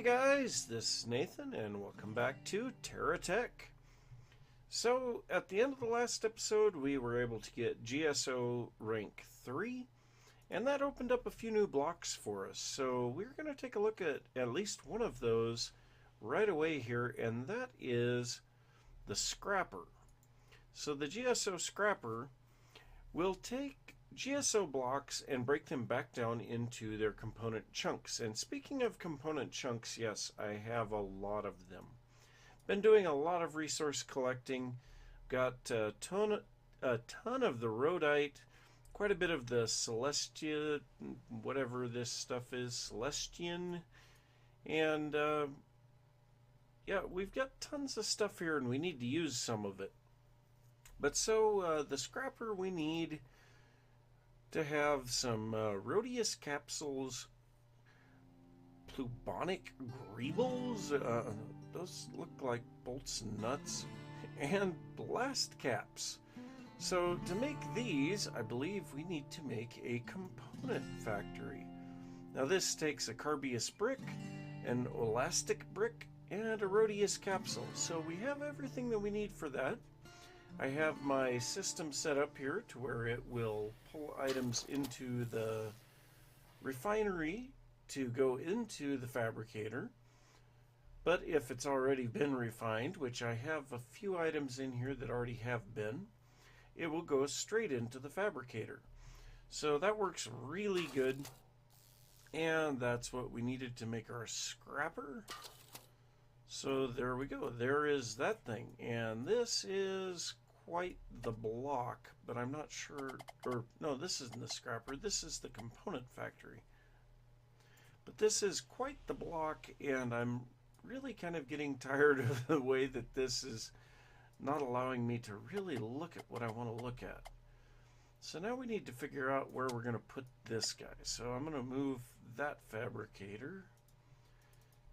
Hey guys, this is Nathan and welcome back to Terra. So at the end of the last episode we were able to get GSO rank 3 and that opened up a few new blocks for us. So we're going to take a look at least one of those right away here, and that is the Scrapper. So the GSO Scrapper will take GSO blocks and break them back down into their component chunks. And speaking of component chunks, yes, I have a lot of them. Been doing a lot of resource collecting. Got a ton of the rhodite, quite a bit of the Celestia, whatever this stuff is, Celestian, and yeah, we've got tons of stuff here and we need to use some of it. But so the Scrapper, we need to have some Rhodius capsules, Plubonic greebles, those look like bolts and nuts, and blast caps. So to make these, I believe we need to make a component factory. Now this takes a Carbius brick, an elastic brick, and a Rhodius capsule. So we have everything that we need for that. I have my system set up here to where it will pull items into the refinery to go into the fabricator. But if it's already been refined, which I have a few items in here that already have been, it will go straight into the fabricator. So that works really good. And that's what we needed to make our Scrapper. So there we go. There is that thing. And this is quite the block, but I'm not sure, or no, this isn't the Scrapper, this is the component factory. But this is quite the block, and I'm really kind of getting tired of the way that this is not allowing me to really look at what I want to look at. So now we need to figure out where we're going to put this guy. So I'm going to move that fabricator.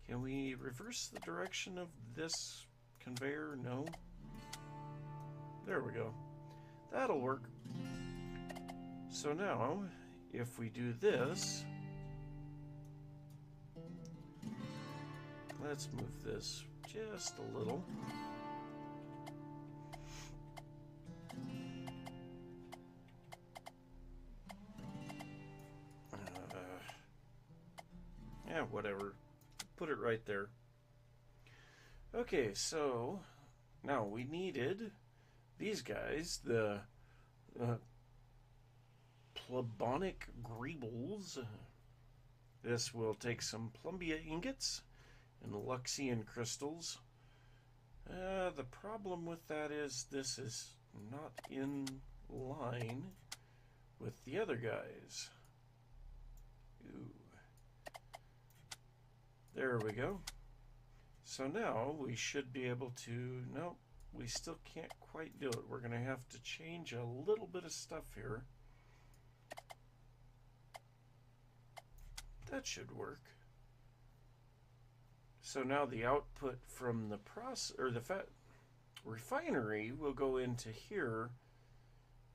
Can we reverse the direction of this conveyor? No. There we go. That'll work. So now, if we do this, let's move this just a little. Yeah, whatever. Put it right there. Okay, so now we needed these guys, the Plubonic greebles. This will take some Plumbia ingots and Luxian crystals. The problem with that is this is not in line with the other guys. Ooh. There we go. So now we should be able to, nope, we still can't quite do it. We're going to have to change a little bit of stuff here. That should work. So now the output from the refinery will go into here,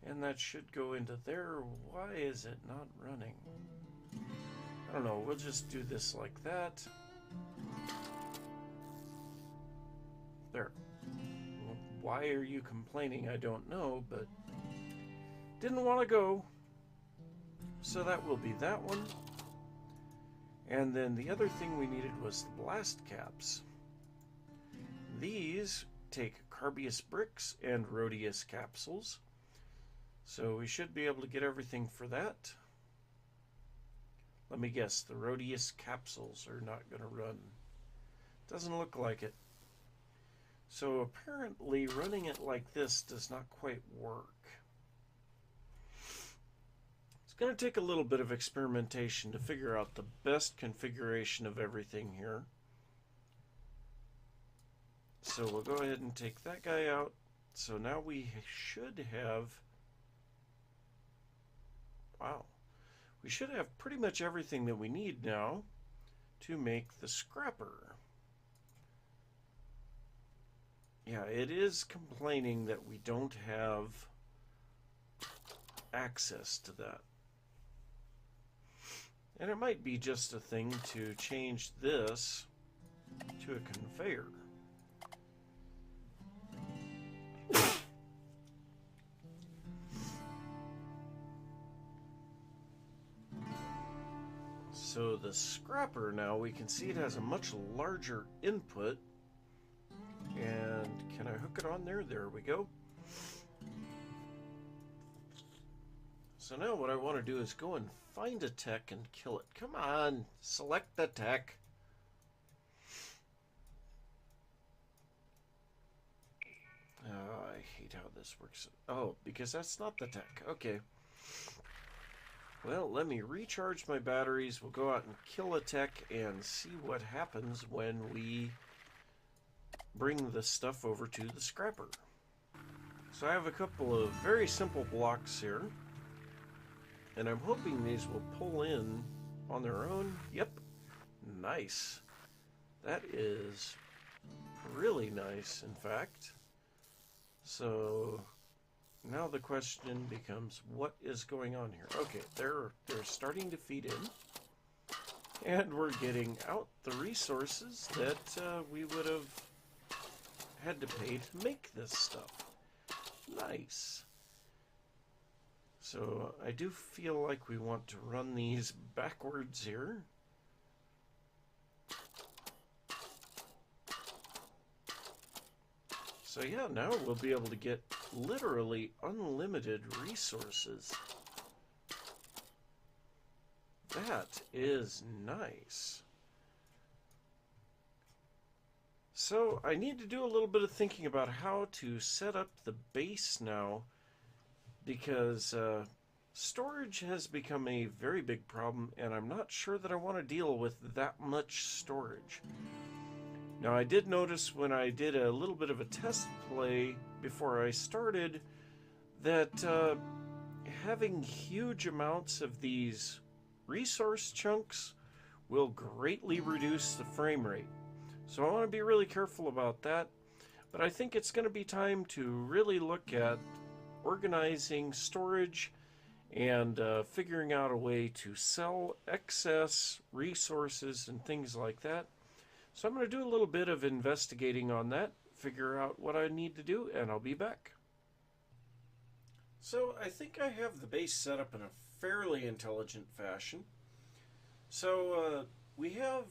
and that should go into there. Why is it not running? I don't know. We'll just do this like that. There. Why are you complaining? I don't know, but didn't want to go. So that will be that one. And then the other thing we needed was the blast caps. These take Carbius bricks and Rhodius capsules. So we should be able to get everything for that. Let me guess, the Rhodius capsules are not going to run. Doesn't look like it. So apparently running it like this does not quite work. It's going to take a little bit of experimentation to figure out the best configuration of everything here. So we'll go ahead and take that guy out. So now we should have, wow, we should have pretty much everything that we need now to make the Scrapper. Yeah, it is complaining that we don't have access to that. And it might be just a thing to change this to a conveyor. So the scrapper now, we can see it has a much larger input. And can I hook it on there? There we go. So now what I want to do is go and find a tech and kill it. Come on, select the tech. I hate how this works. Oh, because that's not the tech. Okay. Well, let me recharge my batteries. We'll go out and kill a tech and see what happens when we bring the stuff over to the scrapper. So I have a couple of very simple blocks here. And I'm hoping these will pull in on their own. Yep. Nice. That is really nice, in fact. So now the question becomes, what is going on here? Okay, they're starting to feed in. And we're getting out the resources that we would have had to pay to make this stuff. Nice. So I do feel like we want to run these backwards here. So yeah, now we'll be able to get literally unlimited resources. That is nice. So I need to do a little bit of thinking about how to set up the base now, because storage has become a very big problem, and I'm not sure that I want to deal with that much storage. Now, I did notice when I did a little bit of a test play before I started that having huge amounts of these resource chunks will greatly reduce the frame rate. So I want to be really careful about that, but I think it's going to be time to really look at organizing storage and figuring out a way to sell excess resources and things like that. So I'm going to do a little bit of investigating on that, figure out what I need to do, and I'll be back. So I think I have the base set up in a fairly intelligent fashion. So we have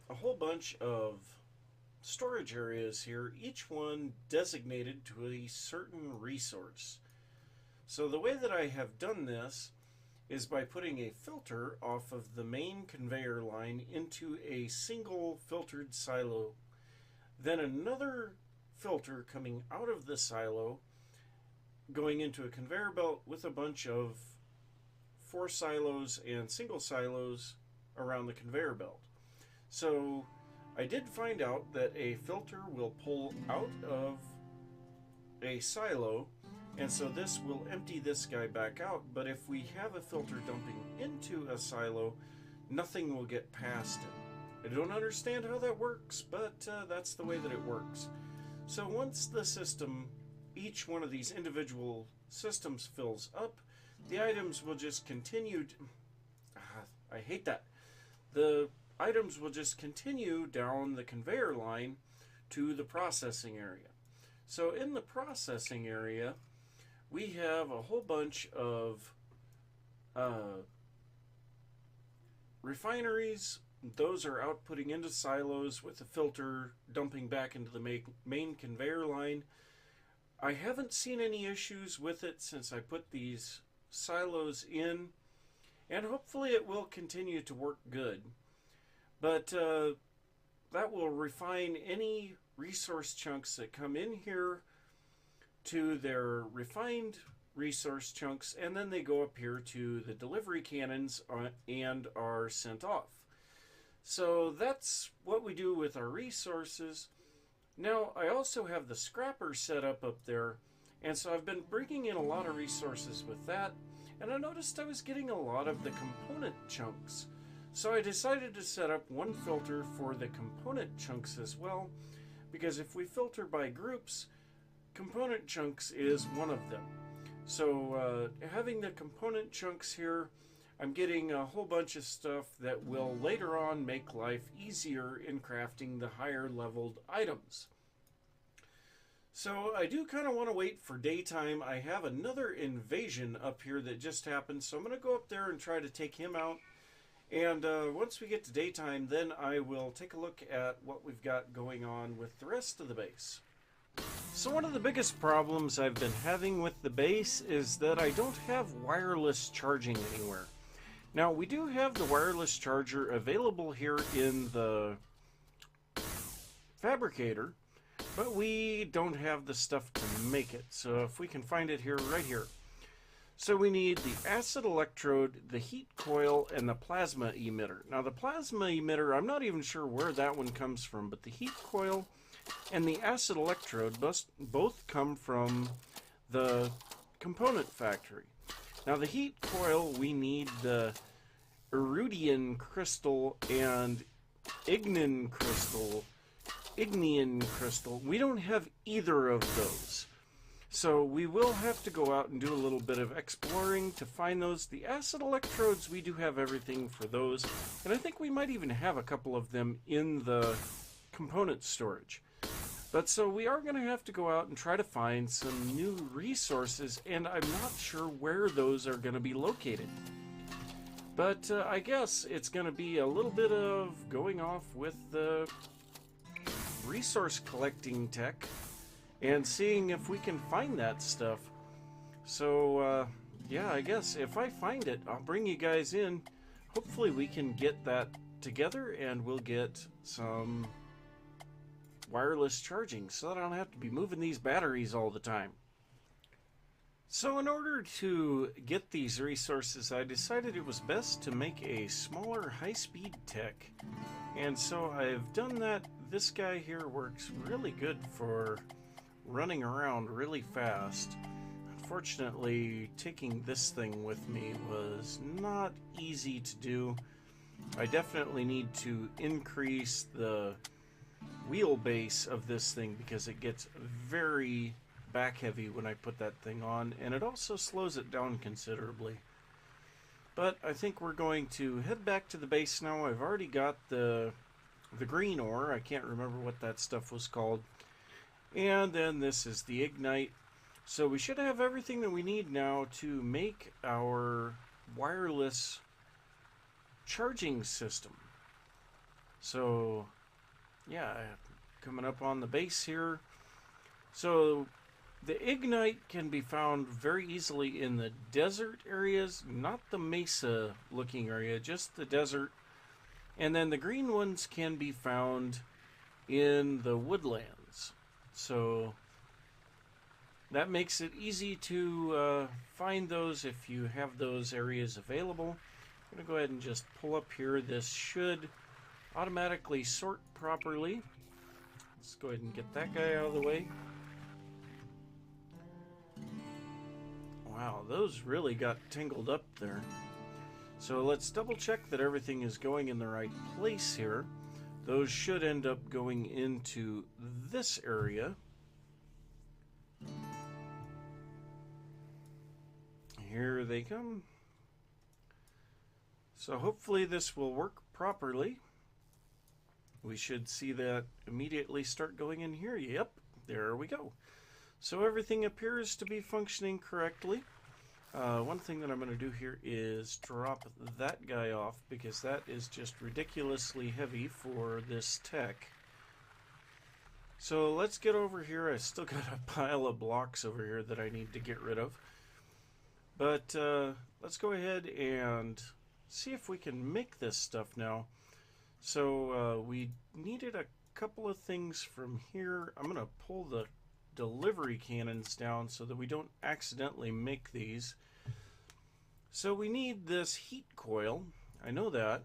a whole bunch of storage areas here, each one designated to a certain resource. So the way that I have done this is by putting a filter off of the main conveyor line into a single filtered silo, then another filter coming out of the silo going into a conveyor belt with a bunch of 4 silos and single silos around the conveyor belt. So I did find out that a filter will pull out of a silo, and so this will empty this guy back out, but if we have a filter dumping into a silo, nothing will get past it. I don't understand how that works, but that's the way that it works. So once the system, each one of these individual systems fills up, the items will just continue to, I hate that. The items will just continue down the conveyor line to the processing area. So in the processing area, we have a whole bunch of refineries. Those are outputting into silos with the filter dumping back into the main conveyor line. I haven't seen any issues with it since I put these silos in, and hopefully it will continue to work good. But that will refine any resource chunks that come in here to their refined resource chunks, and then they go up here to the delivery cannons and are sent off. So that's what we do with our resources. Now I also have the scrapper set up there, and so I've been bringing in a lot of resources with that, and I noticed I was getting a lot of the component chunks. So I decided to set up one filter for the component chunks as well, because if we filter by groups, component chunks is one of them. So having the component chunks here I'm getting a whole bunch of stuff that will later on make life easier in crafting the higher leveled items. So I do kind of want to wait for daytime. I have another invasion up here that just happened, so I'm going to go up there and try to take him out. And once we get to daytime, then I will take a look at what we've got going on with the rest of the base. So one of the biggest problems I've been having with the base is that I don't have wireless charging anywhere. Now, we do have the wireless charger available here in the fabricator, but we don't have the stuff to make it. So if we can find it here, right here. So we need the acid electrode, the heat coil, and the plasma emitter. Now the plasma emitter, I'm not even sure where that one comes from, but the heat coil and the acid electrode both come from the component factory. Now the heat coil, we need the iridium crystal and ignium crystal. We don't have either of those. So we will have to go out and do a little bit of exploring to find those. The acid electrodes, we do have everything for those. And I think we might even have a couple of them in the component storage. But so we are going to have to go out and try to find some new resources, and I'm not sure where those are going to be located. But I guess it's going to be a little bit of going off with the resource collecting tech and seeing if we can find that stuff. So yeah, I guess if I find it, I'll bring you guys in. Hopefully we can get that together and we'll get some wireless charging so that I don't have to be moving these batteries all the time. So in order to get these resources, I decided it was best to make a smaller high-speed tech. And so I've done that. This guy here works really good for running around really fast. Unfortunately, taking this thing with me was not easy to do. I definitely need to increase the wheelbase of this thing because it gets very back heavy when I put that thing on, and it also slows it down considerably. But I think we're going to head back to the base now. I've already got the green ore. I can't remember what that stuff was called. And then this is the ignite. So we should have everything that we need now to make our wireless charging system. So yeah, coming up on the base here. So the ignite can be found very easily in the desert areas, not the mesa looking area, just the desert. And then the green ones can be found in the woodlands. So that makes it easy to find those if you have those areas available. I'm going to go ahead and just pull up here. This should automatically sort properly. Let's go ahead and get that guy out of the way. Wow, those really got tangled up there. So let's double check that everything is going in the right place here. Those should end up going into this area. Here they come. So hopefully this will work properly. We should see that immediately start going in here. Yep, there we go. So everything appears to be functioning correctly. One thing that I'm going to do here is drop that guy off because that is just ridiculously heavy for this tech. So let's get over here. I still got a pile of blocks over here that I need to get rid of. But let's go ahead and see if we can make this stuff now. So we needed a couple of things from here. I'm going to pull the delivery cannons down so that we don't accidentally make these. So we need this heat coil. I know that.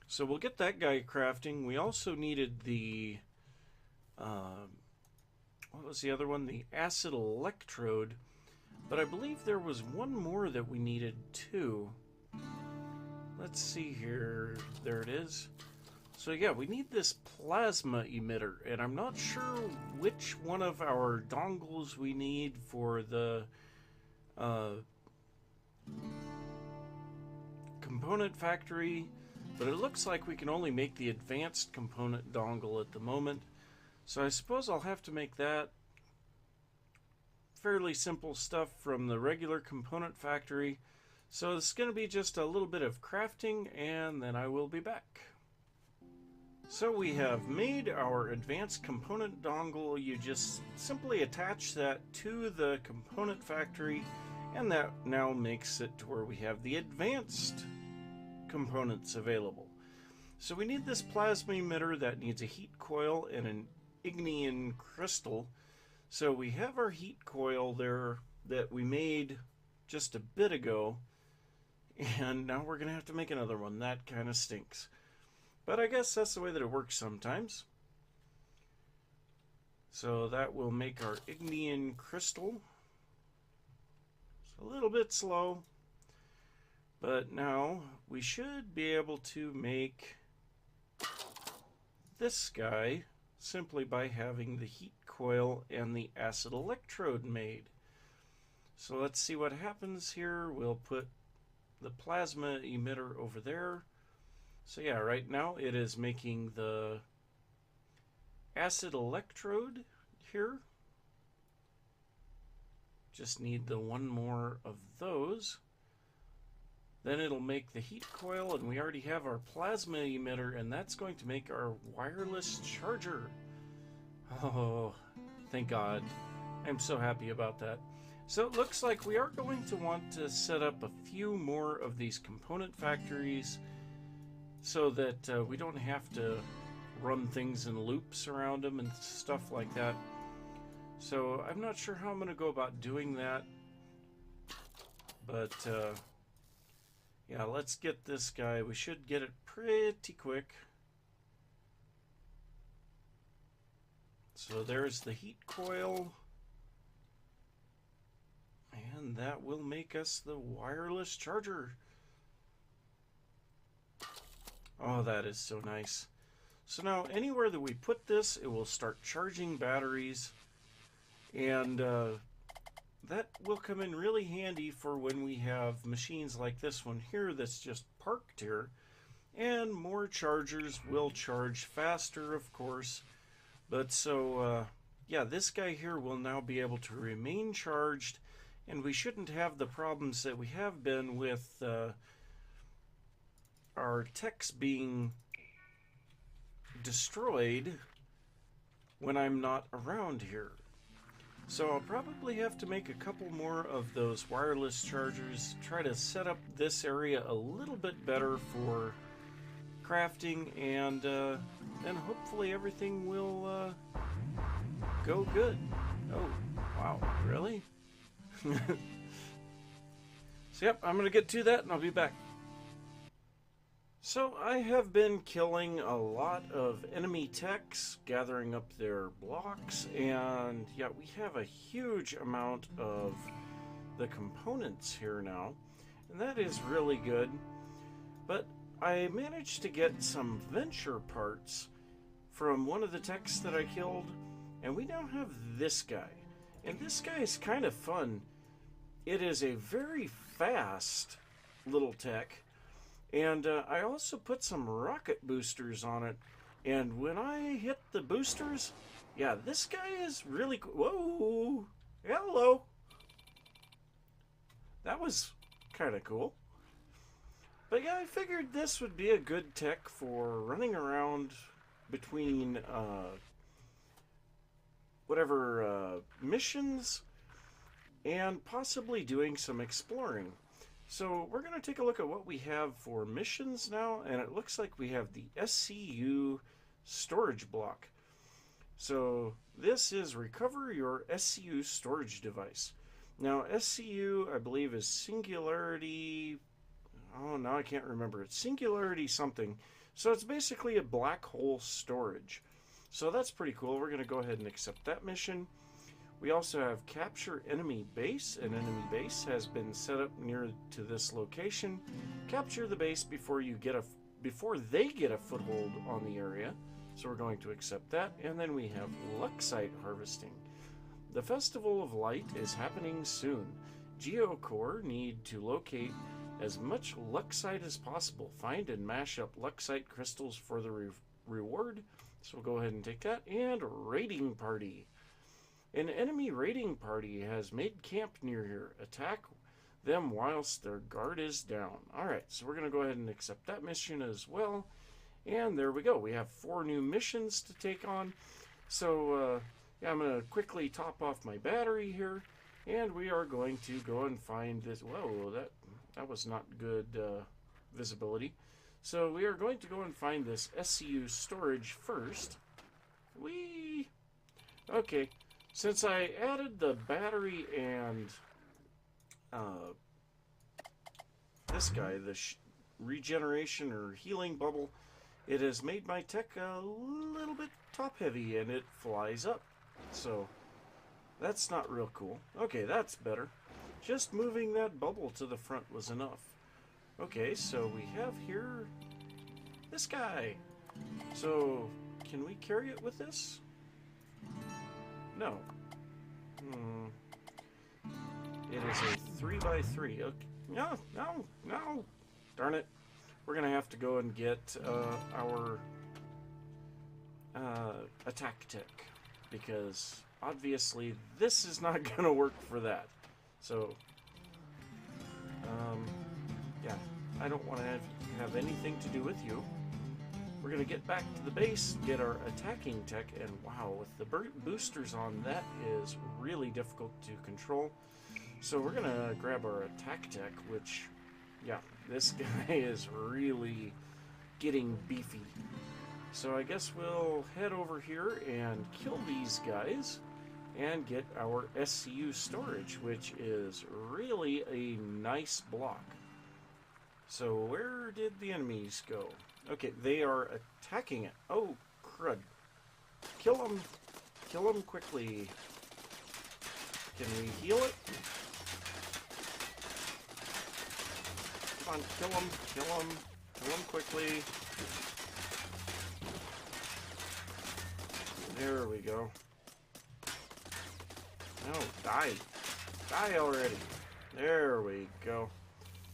So we'll get that guy crafting. We also needed the what was the other one? The acid electrode. But I believe there was one more that we needed too. Let's see here. There it is. So yeah, we need this plasma emitter, and I'm not sure which one of our dongles we need for the component factory, but it looks like we can only make the advanced component dongle at the moment. So I suppose I'll have to make that. Fairly simple stuff from the regular component factory. So it's going to be just a little bit of crafting, and then I will be back. So we have made our advanced component dongle. You just simply attach that to the component factory, and that now makes it to where we have the advanced components available. So we need this plasma emitter that needs a heat coil and an ignium crystal. So we have our heat coil there that we made just a bit ago, and now we're going to have to make another one. That kind of stinks. But I guess that's the way that it works sometimes. So that will make our ignium crystal. It's a little bit slow, but now we should be able to make this guy simply by having the heat coil and the acid electrode made. So let's see what happens here. We'll put the plasma emitter over there. So yeah, right now it is making the acid electrode here. Just need the one more of those. Then it'll make the heat coil, and we already have our plasma emitter, and that's going to make our wireless charger. Oh, thank God. I'm so happy about that. So it looks like we are going to want to set up a few more of these component factories so that we don't have to run things in loops around them and stuff like that. So I'm not sure how I'm going to go about doing that, but yeah, let's get this guy. We should get it pretty quick. So there's the heat coil, and that will make us the wireless charger. Oh, that is so nice. So now anywhere that we put this, it will start charging batteries, and that will come in really handy for when we have machines like this one here that's just parked here. And more chargers will charge faster, of course. But so, yeah, this guy here will now be able to remain charged, and we shouldn't have the problems that we have been with our techs being destroyed when I'm not around here. So I'll probably have to make a couple more of those wireless chargers, try to set up this area a little bit better for crafting, and then hopefully everything will go good. Oh, wow, really? So yep, I'm gonna get to that and I'll be back. So I have been killing a lot of enemy techs, gathering up their blocks, and yeah, we have a huge amount of the components here now, and that is really good. But I managed to get some venture parts from one of the techs that I killed, and we now have this guy. And this guy is kind of fun. It is a very fast little tech. And I also put some rocket boosters on it. And when I hit the boosters, yeah, this guy is really cool. Whoa! Hello! That was kind of cool. But yeah, I figured this would be a good tech for running around between whatever missions and possibly doing some exploring. So we're going to take a look at what we have for missions now, and it looks like we have the SCU storage block. So this is recover your SCU storage device. Now SCU, I believe, is singularity. Oh, now I can't remember. It's singularity something. So it's basically a black hole storage. So that's pretty cool. We're going to go ahead and accept that mission. We also have capture enemy base. An enemy base has been set up near to this location. Capture the base before they get a foothold on the area. So we're going to accept that. And then we have Luxite harvesting. The Festival of Light is happening soon. Geocore need to locate as much Luxite as possible. Find and mash up Luxite crystals for the reward. So we'll go ahead and take that. And raiding party. An enemy raiding party has made camp near here. Attack them whilst their guard is down. Alright, so we're going to go ahead and accept that mission as well. And there we go. We have 4 new missions to take on. So, yeah, I'm going to quickly top off my battery here. And we are going to go and find this. Whoa, that was not good visibility. So we are going to go and find this SCU storage first. Okay, since I added the battery and this guy, the regeneration or healing bubble, it has made my tech a little bit top heavy and it flies up. So that's not real cool. Okay, that's better. Just moving that bubble to the front was enough. Okay, so we have here this guy. So, can we carry it with this? No. It is a 3x3. Okay. No. Darn it. We're going to have to go and get our attack tech. Because obviously this is not going to work for that. So, yeah, I don't want to have anything to do with you. We're going to get back to the base, get our attacking tech, and wow, with the boosters on, that is really difficult to control. So we're going to grab our attack tech, which, yeah, this guy is really getting beefy. So I guess we'll head over here and kill these guys and get our SCU storage, which is really a nice block. So where did the enemies go? Okay, they are attacking it. Oh, crud. Kill them. Kill them quickly. Can we heal it? Come on, kill them. Kill them. Kill them quickly. There we go. No, die. Die already. There we go.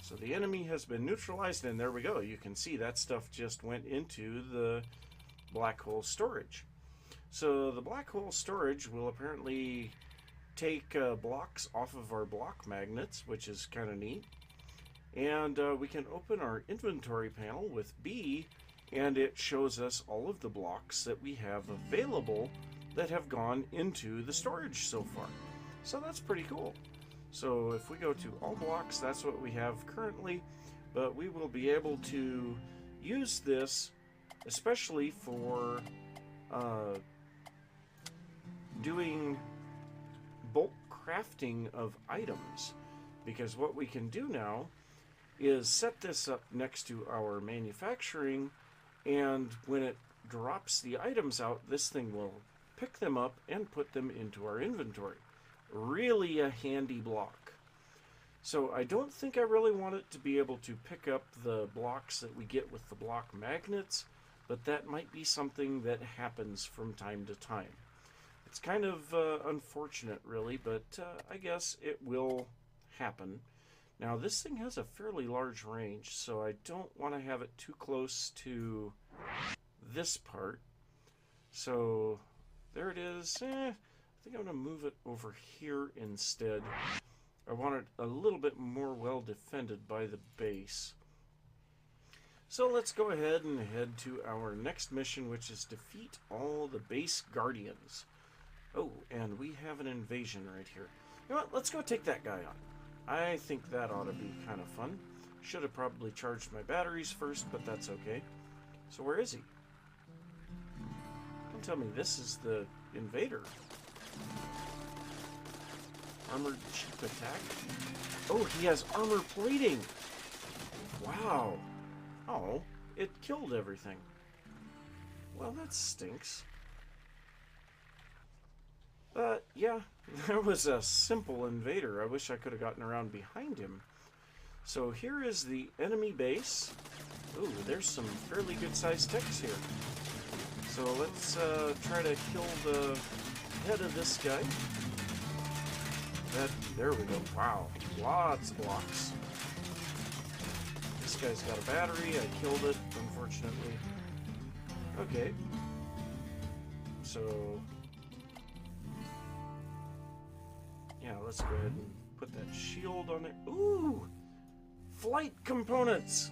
So the enemy has been neutralized, and there we go. You can see that stuff just went into the black hole storage. So the black hole storage will apparently take blocks off of our block magnets, which is kind of neat. And we can open our inventory panel with B, and it shows us all of the blocks that we have available that have gone into the storage so far. So that's pretty cool. So if we go to all blocks, that's what we have currently, but we will be able to use this especially for doing bulk crafting of items, because what we can do now is set this up next to our manufacturing, and when it drops the items out, this thing will pick them up and put them into our inventory. Really a handy block. So I don't think I really want it to be able to pick up the blocks that we get with the block magnets, but that might be something that happens from time to time. It's kind of unfortunate, really, but I guess it will happen. Now, this thing has a fairly large range, so I don't want to have it too close to this part. So there it is. I think I'm going to move it over here instead. I want it a little bit more well defended by the base. So let's go ahead and head to our next mission, which is defeat all the base guardians. Oh, and we have an invasion right here. You know what? Let's go take that guy on. I think that ought to be kind of fun. Should have probably charged my batteries first, but that's okay. So where is he? Don't tell me this is the invader. Armored cheap attack. Oh, he has armor plating. Wow. Oh, it killed everything. Well, that stinks. But, yeah, there was a simple invader. I wish I could have gotten around behind him. So here is the enemy base. Ooh, there's some fairly good-sized techs here. So let's try to kill the head of this guy. There we go. Wow. Lots of blocks. This guy's got a battery. I killed it, unfortunately. Okay. So, yeah, let's go ahead and put that shield on there. Ooh! Flight components!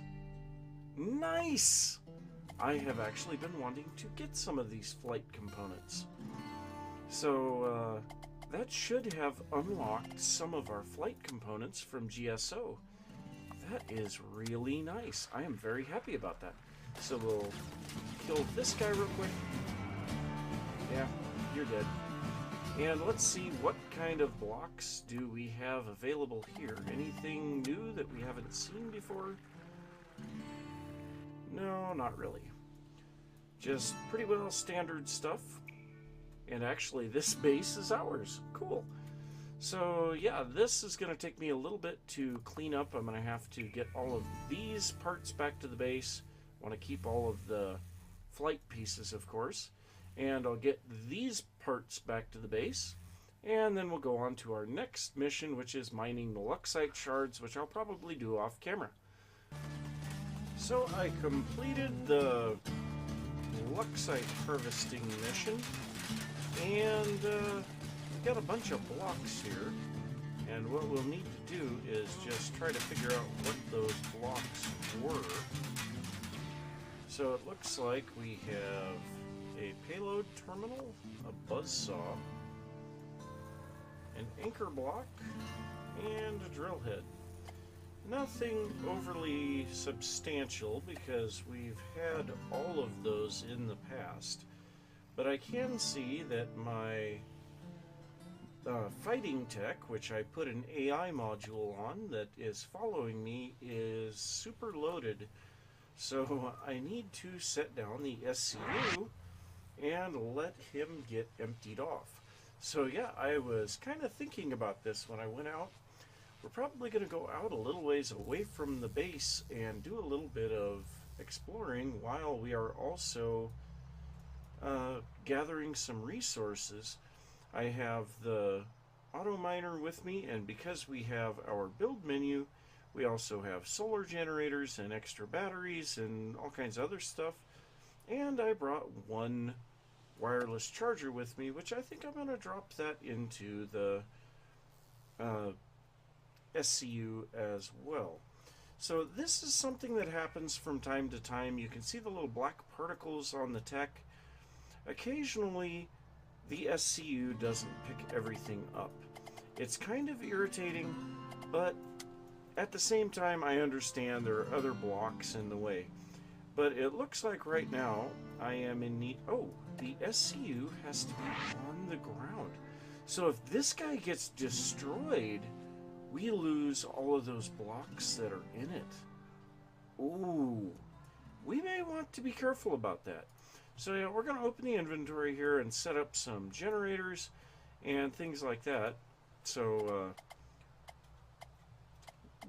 Nice! I have actually been wanting to get some of these flight components. So, that should have unlocked some of our flight components from GSO. That is really nice. I am very happy about that. So we'll kill this guy real quick. Yeah, you're dead. And let's see what kind of blocks do we have available here. Anything new that we haven't seen before? No, not really. Just pretty well standard stuff. And actually, this base is ours. Cool. So, yeah, this is going to take me a little bit to clean up. I'm going to have to get all of these parts back to the base. I want to keep all of the flight pieces, of course. And I'll get these parts back to the base. And then we'll go on to our next mission, which is mining the Luxite shards, which I'll probably do off camera. So I completed the Luxite harvesting mission. And we've got a bunch of blocks here. And what we'll need to do is just try to figure out what those blocks were. So it looks like we have a payload terminal, a buzzsaw, an anchor block, and a drill head. Nothing overly substantial because we've had all of those in the past. But I can see that my fighting tech, which I put an AI module on that is following me, is super loaded. So I need to set down the SCU and let him get emptied off. So yeah, I was kind of thinking about this when I went out. We're probably going to go out a little ways away from the base and do a little bit of exploring while we are also gathering some resources. I have the auto miner with me, and because we have our build menu, we also have solar generators and extra batteries and all kinds of other stuff. And I brought one wireless charger with me, which I think I'm going to drop that into the SCU as well. So this is something that happens from time to time. You can see the little black particles on the tech. Occasionally, the SCU doesn't pick everything up. It's kind of irritating, but at the same time, I understand there are other blocks in the way. But it looks like right now, I am in need... Oh, the SCU has to be on the ground. So if this guy gets destroyed, we lose all of those blocks that are in it. Ooh, we may want to be careful about that. So yeah, we're going to open the inventory here and set up some generators and things like that. So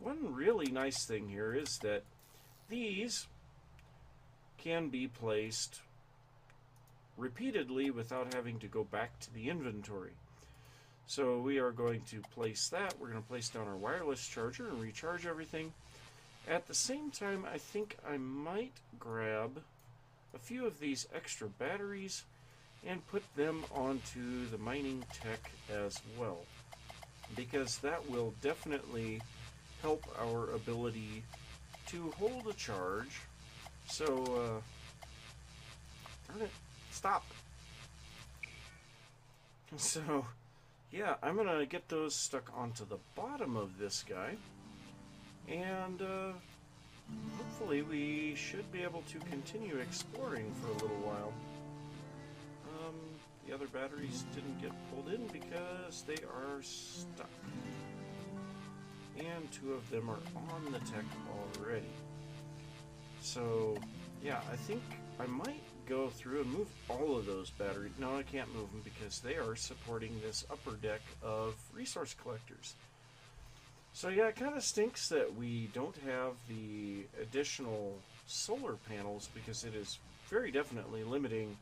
one really nice thing here is that these can be placed repeatedly without having to go back to the inventory. So we are going to place that. We're going to place down our wireless charger and recharge everything. At the same time, I think I might grab a few of these extra batteries and put them onto the mining tech as well, because that will definitely help our ability to hold a charge. So, darn it, stop. So, yeah, I'm going to get those stuck onto the bottom of this guy, and hopefully we should be able to continue exploring for a little while. The other batteries didn't get pulled in because they are stuck. And two of them are on the tech already. So, yeah, I think I might go through and move all of those batteries. No, I can't move them because they are supporting this upper deck of resource collectors. So yeah, it kind of stinks that we don't have the additional solar panels because it is very definitely limiting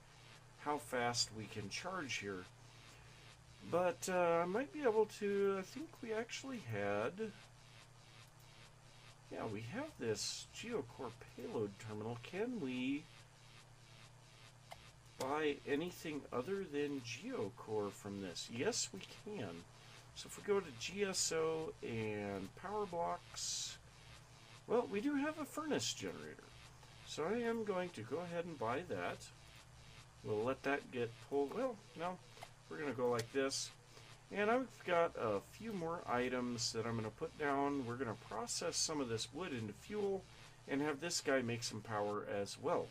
how fast we can charge here. But I might be able to, I think we actually had, yeah, we have this GeoCore payload terminal. Can we buy anything other than GeoCore from this? Yes, we can. So if we go to GSO and power blocks, well, we do have a furnace generator. So I am going to go ahead and buy that. We'll let that get pulled. Well, no, we're going to go like this. And I've got a few more items that I'm going to put down. We're going to process some of this wood into fuel and have this guy make some power as well.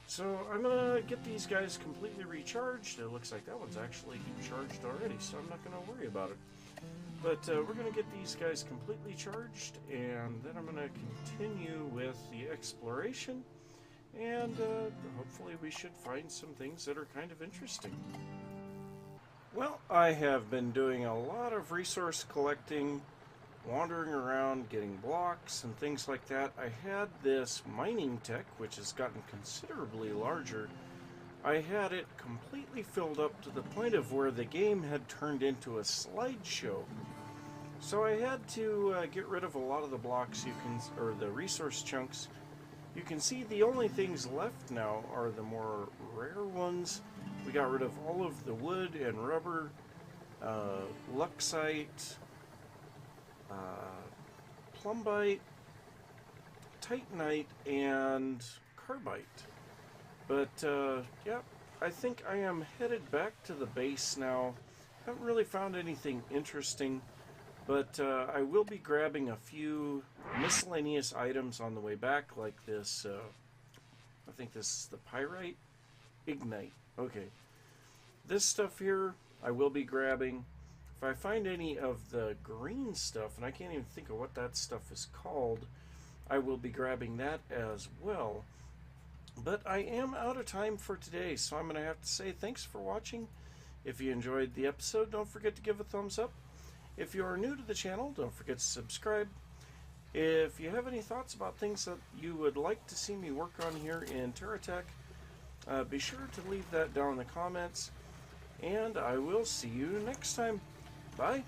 So I'm going to get these guys completely recharged. It looks like that one's actually charged already, so I'm not going to worry about it. But we're going to get these guys completely charged, and then I'm going to continue with the exploration. And hopefully we should find some things that are kind of interesting. Well, I have been doing a lot of resource collecting, wandering around, getting blocks and things like that. I had this mining tech, which has gotten considerably larger. I had it completely filled up to the point of where the game had turned into a slideshow. So I had to get rid of a lot of the blocks or the resource chunks. You can see the only things left now are the more rare ones. We got rid of all of the wood and rubber, luxite, plumbite, titanite, and carbite. But, yeah, I think I am headed back to the base now. Haven't really found anything interesting, but I will be grabbing a few miscellaneous items on the way back, like this, I think this is the pyrite ignite. Okay, this stuff here I will be grabbing. If I find any of the green stuff, and I can't even think of what that stuff is called, I will be grabbing that as well. But I am out of time for today, so I'm going to have to say thanks for watching. If you enjoyed the episode, don't forget to give a thumbs up. If you are new to the channel, don't forget to subscribe. If you have any thoughts about things that you would like to see me work on here in Terra, be sure to leave that down in the comments, and I will see you next time. Bye.